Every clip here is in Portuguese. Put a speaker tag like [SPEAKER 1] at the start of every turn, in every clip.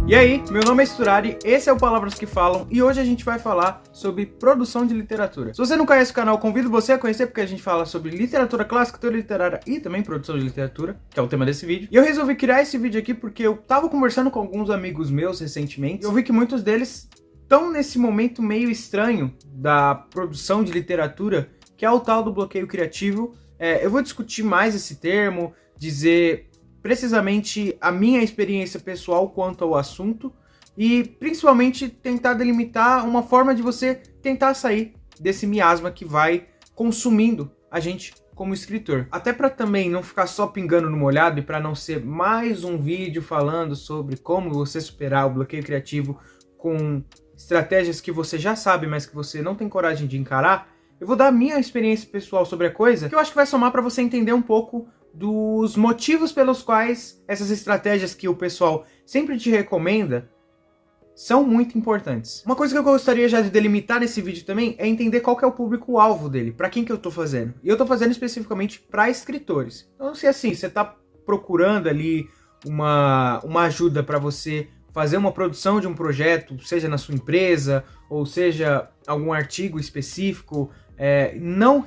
[SPEAKER 1] E aí, meu nome é Sturari, esse é o Palavras que Falam e hoje a gente vai falar sobre produção de literatura. Se você não conhece o canal, convido você a conhecer porque a gente fala sobre literatura clássica, teoria literária e também produção de literatura, que é o tema desse vídeo. E eu resolvi criar esse vídeo aqui porque eu tava conversando com alguns amigos meus recentemente e eu vi que muitos deles estão nesse momento meio estranho da produção de literatura, que é o tal do bloqueio criativo. Eu vou discutir mais esse termo, dizer precisamente a minha experiência pessoal quanto ao assunto e principalmente tentar delimitar uma forma de você tentar sair desse miasma que vai consumindo a gente como escritor. Até para também não ficar só pingando no molhado e para não ser mais um vídeo falando sobre como você superar o bloqueio criativo com estratégias que você já sabe, mas que você não tem coragem de encarar, eu vou dar a minha experiência pessoal sobre a coisa, que eu acho que vai somar para você entender um pouco dos motivos pelos quais essas estratégias que o pessoal sempre te recomenda são muito importantes. Uma coisa que eu gostaria já de delimitar nesse vídeo também é entender qual que é o público-alvo dele, para quem que eu tô fazendo. E eu tô fazendo especificamente para escritores. Então, se assim, você tá procurando ali uma ajuda para você fazer uma produção de um projeto, seja na sua empresa, ou seja algum artigo específico, não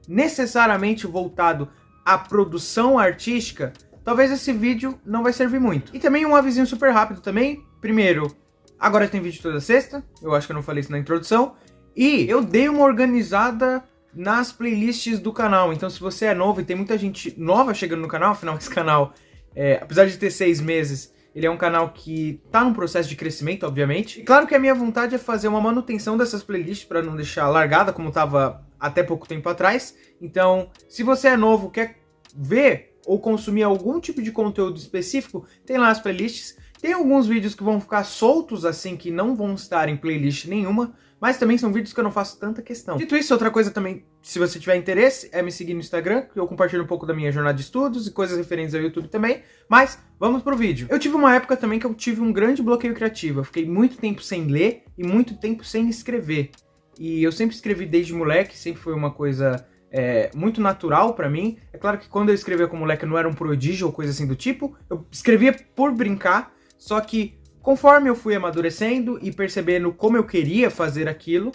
[SPEAKER 1] necessariamente voltado à produção artística, talvez esse vídeo não vai servir muito. E também um avisinho super rápido também. Primeiro, agora tem vídeo toda sexta, eu acho que eu não falei isso na introdução, e eu dei uma organizada nas playlists do canal, então se você é novo e tem muita gente nova chegando no canal, afinal esse canal, apesar de ter 6 meses, ele é um canal que tá num processo de crescimento, obviamente. E claro que a minha vontade é fazer uma manutenção dessas playlists para não deixar largada, como tava até pouco tempo atrás. Então, se você é novo, quer ver ou consumir algum tipo de conteúdo específico, tem lá as playlists. Tem alguns vídeos que vão ficar soltos assim, que não vão estar em playlist nenhuma, mas também são vídeos que eu não faço tanta questão. Dito isso, outra coisa também, se você tiver interesse, é me seguir no Instagram, que eu compartilho um pouco da minha jornada de estudos e coisas referentes ao YouTube também, mas vamos pro vídeo. Eu tive uma época também que eu tive um grande bloqueio criativo, eu fiquei muito tempo sem ler e muito tempo sem escrever. E eu sempre escrevi desde moleque, sempre foi uma coisa muito natural pra mim. É claro que quando eu escrevia como moleque eu não era um prodígio ou coisa assim do tipo, eu escrevia por brincar, só que conforme eu fui amadurecendo e percebendo como eu queria fazer aquilo,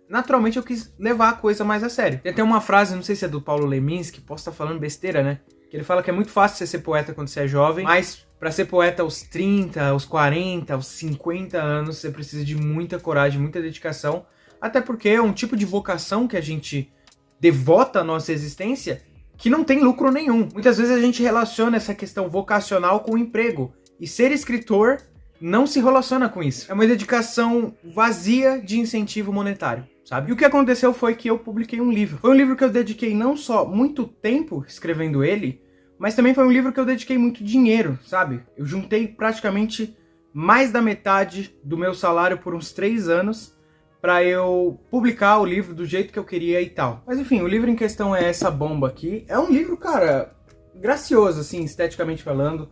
[SPEAKER 1] naturalmente eu quis levar a coisa mais a sério. Tem até uma frase, não sei se é do Paulo Leminski, posso estar falando besteira, né? Que ele fala que é muito fácil você ser poeta quando você é jovem, mas para ser poeta aos 30, aos 40, aos 50 anos, você precisa de muita coragem, muita dedicação, até porque é um tipo de vocação que a gente devota à nossa existência que não tem lucro nenhum. Muitas vezes a gente relaciona essa questão vocacional com o emprego, e ser escritor não se relaciona com isso. É uma dedicação vazia de incentivo monetário, sabe? E o que aconteceu foi que eu publiquei um livro. Foi um livro que eu dediquei não só muito tempo escrevendo ele, mas também foi um livro que eu dediquei muito dinheiro, sabe? Eu juntei praticamente mais da metade do meu salário por uns 3 anos para eu publicar o livro do jeito que eu queria e tal. Mas enfim, o livro em questão é essa bomba aqui. É um livro, cara, gracioso, assim, esteticamente falando.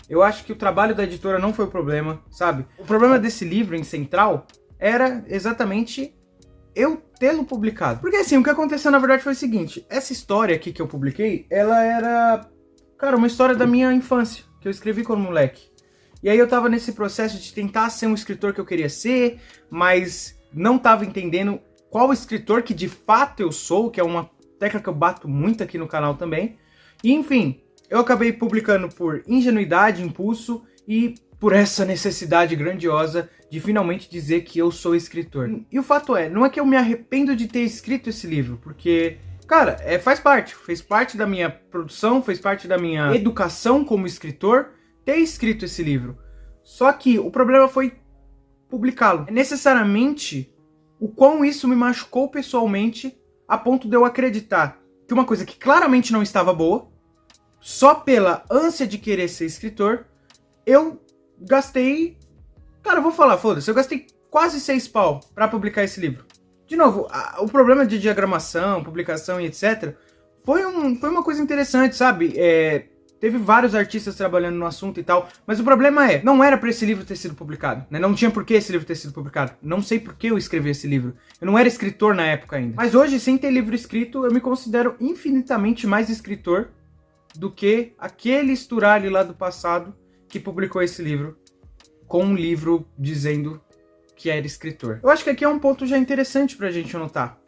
[SPEAKER 1] Eu acho que o trabalho da editora não foi o problema, sabe? O problema desse livro em central era exatamente eu tê-lo publicado. Porque assim, o que aconteceu na verdade foi o seguinte, essa história aqui que eu publiquei, ela era, cara, uma história da minha infância, que eu escrevi quando moleque. E aí eu tava nesse processo de tentar ser um escritor que eu queria ser, mas não tava entendendo qual escritor que de fato eu sou, que é uma tecla que eu bato muito aqui no canal também. E enfim, eu acabei publicando por ingenuidade, impulso e por essa necessidade grandiosa de finalmente dizer que eu sou escritor. E o fato não é que eu me arrependo de ter escrito esse livro, porque, cara, fez parte da minha produção, fez parte da minha educação como escritor ter escrito esse livro. Só que o problema foi publicá-lo. É necessariamente o quão isso me machucou pessoalmente a ponto de eu acreditar que uma coisa que claramente não estava boa, só pela ânsia de querer ser escritor, eu gastei... Cara, eu vou falar, foda-se, eu gastei quase 6 pau pra publicar esse livro. De novo, o problema de diagramação, publicação e etc. foi uma coisa interessante, sabe? Teve vários artistas trabalhando no assunto e tal, mas o problema não era pra esse livro ter sido publicado, né? Não tinha por que esse livro ter sido publicado. Não sei por que eu escrevi esse livro. Eu não era escritor na época ainda. Mas hoje, sem ter livro escrito, eu me considero infinitamente mais escritor do que aquele Sturari lá do passado que publicou esse livro com um livro dizendo que era escritor. Eu acho que aqui é um ponto já interessante pra gente notar.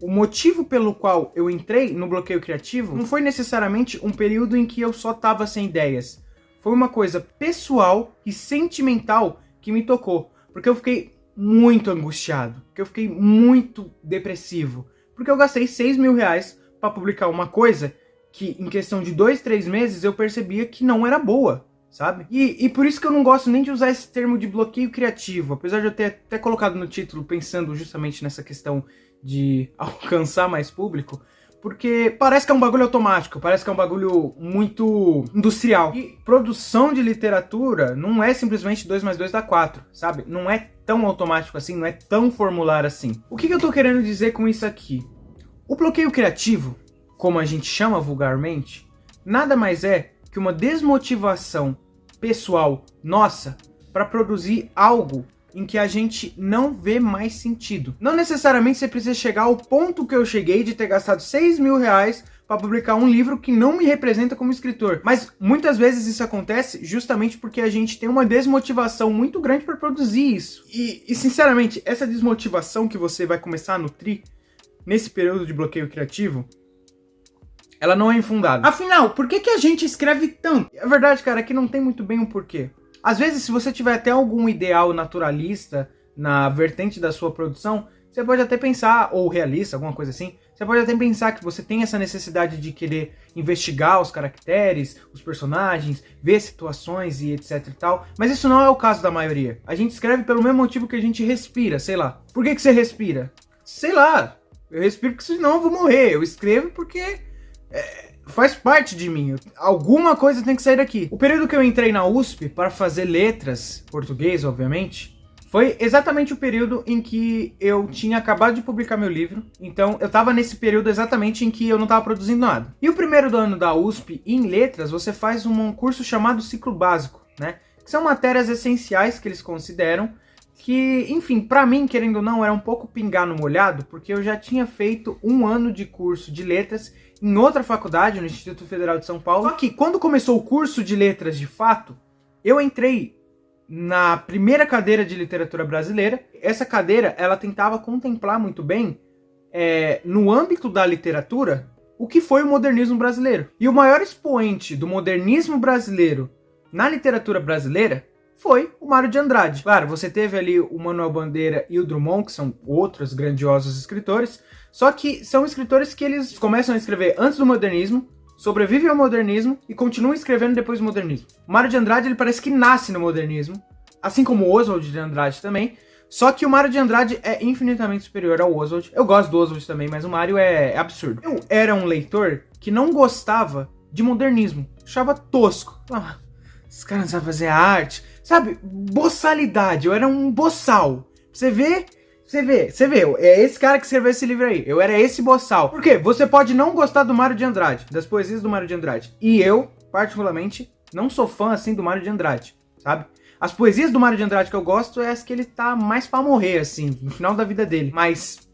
[SPEAKER 1] O motivo pelo qual eu entrei no bloqueio criativo não foi necessariamente um período em que eu só tava sem ideias. Foi uma coisa pessoal e sentimental que me tocou. Porque eu fiquei muito angustiado, porque eu fiquei muito depressivo. Porque eu gastei 6 mil reais pra publicar uma coisa que em questão de 2, 3 meses eu percebia que não era boa, sabe? E por isso que eu não gosto nem de usar esse termo de bloqueio criativo, apesar de eu ter até colocado no título pensando justamente nessa questão de alcançar mais público, porque parece que é um bagulho automático, parece que é um bagulho muito industrial. E produção de literatura não é simplesmente 2 mais 2 dá 4, sabe? Não é tão automático assim, não é tão formular assim. O que eu tô querendo dizer com isso aqui? O bloqueio criativo, como a gente chama vulgarmente, nada mais é que uma desmotivação pessoal nossa para produzir algo em que a gente não vê mais sentido. Não necessariamente você precisa chegar ao ponto que eu cheguei de ter gastado 6 mil reais para publicar um livro que não me representa como escritor. Mas muitas vezes isso acontece justamente porque a gente tem uma desmotivação muito grande para produzir isso. E sinceramente, essa desmotivação que você vai começar a nutrir nesse período de bloqueio criativo, ela não é infundada. Afinal, por que a gente escreve tanto? É verdade, cara, que não tem muito bem um porquê. Às vezes, se você tiver até algum ideal naturalista na vertente da sua produção, você pode até pensar, ou realista, alguma coisa assim, você pode até pensar que você tem essa necessidade de querer investigar os caracteres, os personagens, ver situações e etc e tal, mas isso não é o caso da maioria. A gente escreve pelo mesmo motivo que a gente respira, sei lá. Por que você respira? Sei lá, eu respiro porque senão eu vou morrer. Eu escrevo porque faz parte de mim, alguma coisa tem que sair daqui. O período que eu entrei na USP para fazer letras, português obviamente, foi exatamente o período em que eu tinha acabado de publicar meu livro, então eu tava nesse período exatamente em que eu não tava produzindo nada. E o primeiro ano da USP, em letras, você faz um curso chamado ciclo básico, né? Que são matérias essenciais que eles consideram, que, enfim, pra mim, querendo ou não, era um pouco pingar no molhado, porque eu já tinha feito um ano de curso de letras em outra faculdade, no Instituto Federal de São Paulo. Só que quando começou o curso de letras de fato, eu entrei na primeira cadeira de literatura brasileira. Essa cadeira, ela tentava contemplar muito bem, no âmbito da literatura, o que foi o modernismo brasileiro. E o maior expoente do modernismo brasileiro na literatura brasileira foi o Mário de Andrade. Claro, você teve ali o Manuel Bandeira e o Drummond, que são outros grandiosos escritores, só que são escritores que eles começam a escrever antes do modernismo, sobrevivem ao modernismo e continuam escrevendo depois do modernismo. O Mário de Andrade, ele parece que nasce no modernismo, assim como o Oswald de Andrade também, só que o Mário de Andrade é infinitamente superior ao Oswald. Eu gosto do Oswald também, mas o Mário é absurdo. Eu era um leitor que não gostava de modernismo, achava tosco. Esses caras não sabem fazer arte, sabe? Boçalidade, eu era um boçal. Você vê, é esse cara que escreveu esse livro aí, eu era esse boçal. Por quê? Você pode não gostar do Mário de Andrade, das poesias do Mário de Andrade, e eu, particularmente, não sou fã assim do Mário de Andrade, sabe? As poesias do Mário de Andrade que eu gosto é as que ele tá mais pra morrer, assim, no final da vida dele. Mas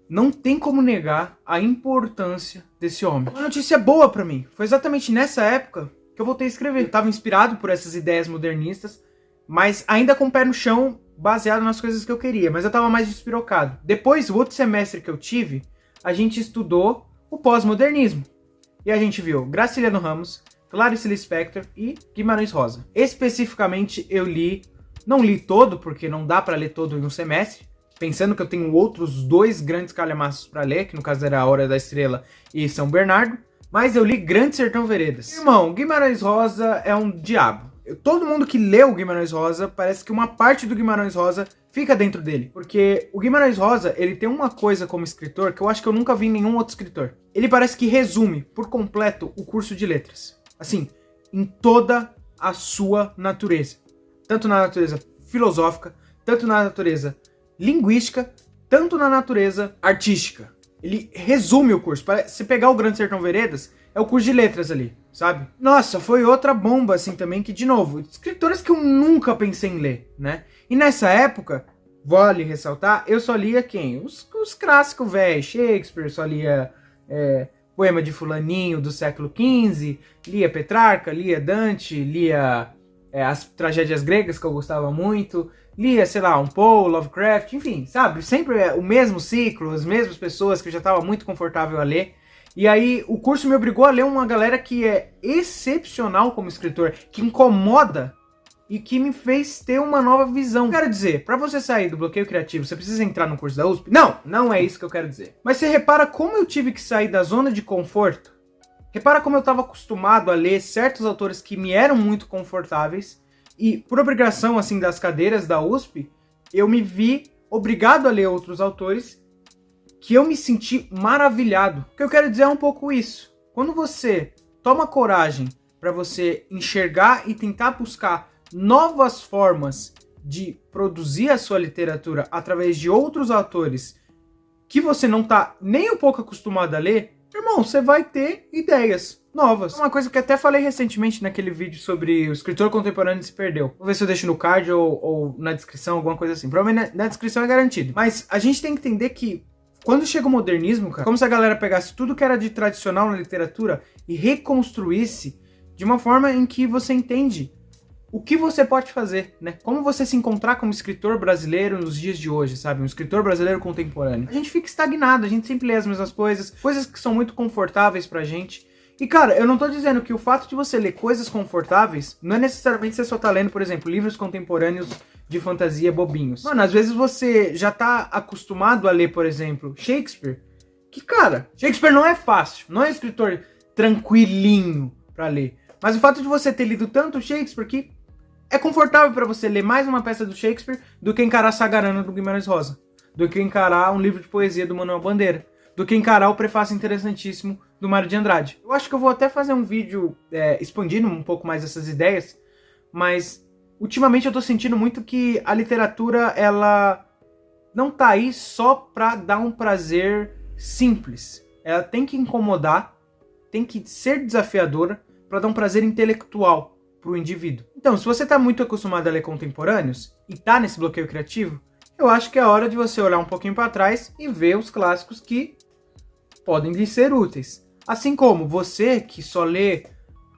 [SPEAKER 1] não tem como negar a importância desse homem. Uma notícia boa pra mim, foi exatamente nessa época que eu voltei a escrever. Eu tava inspirado por essas ideias modernistas, mas ainda com o pé no chão, baseado nas coisas que eu queria, mas eu tava mais despirocado. Depois, o outro semestre que eu tive, a gente estudou o pós-modernismo. E a gente viu Graciliano Ramos, Clarice Lispector e Guimarães Rosa. Especificamente, eu li, não li todo, porque não dá pra ler todo em um semestre, pensando que eu tenho outros 2 grandes calhamaços pra ler, que no caso era A Hora da Estrela e São Bernardo, mas eu li Grande Sertão Veredas. Irmão, Guimarães Rosa é um diabo. Todo mundo que leu Guimarães Rosa, parece que uma parte do Guimarães Rosa fica dentro dele. Porque o Guimarães Rosa, ele tem uma coisa como escritor que eu acho que eu nunca vi em nenhum outro escritor. Ele parece que resume por completo o curso de letras. Assim, em toda a sua natureza. Tanto na natureza filosófica, tanto na natureza linguística, tanto na natureza artística. Ele resume o curso. Se pegar o Grande Sertão Veredas, é o curso de letras ali, sabe? Nossa, foi outra bomba, assim, também, que, de novo, escritores que eu nunca pensei em ler, né? E nessa época, vale ressaltar, eu só lia quem? Os clássicos, velho, Shakespeare, só lia poema de fulaninho do século XV, lia Petrarca, lia Dante, lia as tragédias gregas, que eu gostava muito, lia, sei lá, um Poe, Lovecraft, enfim, sabe? Sempre o mesmo ciclo, as mesmas pessoas que eu já estava muito confortável a ler. E aí o curso me obrigou a ler uma galera que é excepcional como escritor, que incomoda e que me fez ter uma nova visão. Quero dizer, para você sair do bloqueio criativo, você precisa entrar no curso da USP? Não é isso que eu quero dizer. Mas você repara como eu tive que sair da zona de conforto? Repara como eu estava acostumado a ler certos autores que me eram muito confortáveis e, por obrigação assim das cadeiras da USP, eu me vi obrigado a ler outros autores que eu me senti maravilhado. O que eu quero dizer é um pouco isso. Quando você toma coragem para você enxergar e tentar buscar novas formas de produzir a sua literatura através de outros autores que você não está nem um pouco acostumado a ler, irmão, você vai ter ideias novas. Uma coisa que até falei recentemente naquele vídeo sobre o escritor contemporâneo se perdeu. Vou ver se eu deixo no card ou na descrição, alguma coisa assim. Provavelmente na descrição é garantido. Mas a gente tem que entender que quando chega o modernismo, cara, como se a galera pegasse tudo que era de tradicional na literatura e reconstruísse de uma forma em que você entende o que você pode fazer, né? Como você se encontrar como escritor brasileiro nos dias de hoje, sabe? Um escritor brasileiro contemporâneo. A gente fica estagnado, a gente sempre lê as mesmas coisas que são muito confortáveis pra gente. E, cara, eu não tô dizendo que o fato de você ler coisas confortáveis não é necessariamente você só tá lendo, por exemplo, livros contemporâneos de fantasia bobinhos. Mano, às vezes você já tá acostumado a ler, por exemplo, Shakespeare, que, cara, Shakespeare não é fácil, não é um escritor tranquilinho pra ler. Mas o fato de você ter lido tanto Shakespeare que é confortável para você ler mais uma peça do Shakespeare do que encarar Sagarana do Guimarães Rosa, do que encarar um livro de poesia do Manuel Bandeira, do que encarar o prefácio interessantíssimo do Mário de Andrade. Eu acho que eu vou até fazer um vídeo expandindo um pouco mais essas ideias, mas ultimamente eu tô sentindo muito que a literatura, ela não tá aí só pra dar um prazer simples. Ela tem que incomodar, tem que ser desafiadora pra dar um prazer intelectual pro indivíduo. Então, se você tá muito acostumado a ler contemporâneos e tá nesse bloqueio criativo, eu acho que é hora de você olhar um pouquinho para trás e ver os clássicos que podem lhe ser úteis. Assim como você que só lê,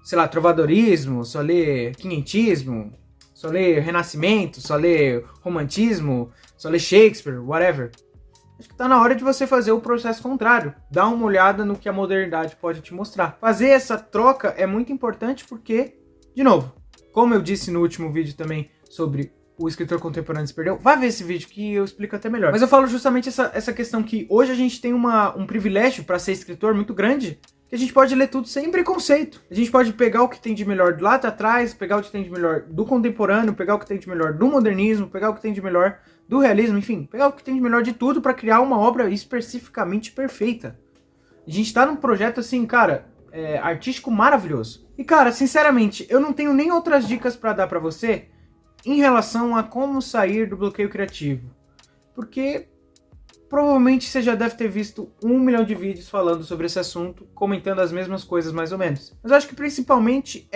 [SPEAKER 1] sei lá, trovadorismo, só lê quinhentismo, só lê renascimento, só lê romantismo, só lê Shakespeare, whatever. Acho que tá na hora de você fazer o processo contrário. Dar uma olhada no que a modernidade pode te mostrar. Fazer essa troca é muito importante porque, de novo, como eu disse no último vídeo também sobre o escritor contemporâneo se perdeu, vai ver esse vídeo que eu explico até melhor. Mas eu falo justamente essa questão que hoje a gente tem um privilégio para ser escritor muito grande, que a gente pode ler tudo sem preconceito. A gente pode pegar o que tem de melhor lá atrás, pegar o que tem de melhor do contemporâneo, pegar o que tem de melhor do modernismo, pegar o que tem de melhor do realismo, enfim, pegar o que tem de melhor de tudo para criar uma obra especificamente perfeita. A gente tá num projeto assim, cara, artístico maravilhoso. E, cara, sinceramente, eu não tenho nem outras dicas pra dar pra você em relação a como sair do bloqueio criativo. Porque provavelmente você já deve ter visto 1 milhão de vídeos falando sobre esse assunto, comentando as mesmas coisas mais ou menos. Mas eu acho que principalmente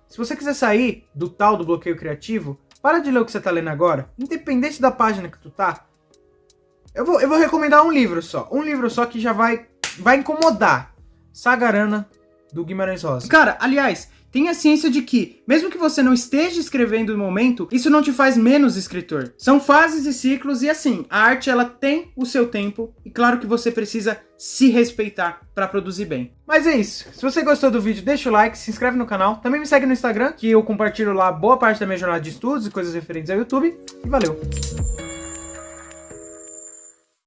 [SPEAKER 1] se você quiser sair do tal do bloqueio criativo, para de ler o que você tá lendo agora, independente da página que tu tá. Eu vou recomendar um livro só que já vai incomodar. Sagarana do Guimarães Rosa. Cara, aliás, tenha ciência de que, mesmo que você não esteja escrevendo no momento, isso não te faz menos escritor. São fases e ciclos e assim, a arte ela tem o seu tempo e claro que você precisa se respeitar para produzir bem. Mas é isso. Se você gostou do vídeo, deixa o like, se inscreve no canal. Também me segue no Instagram, que eu compartilho lá boa parte da minha jornada de estudos e coisas referentes ao YouTube. E valeu!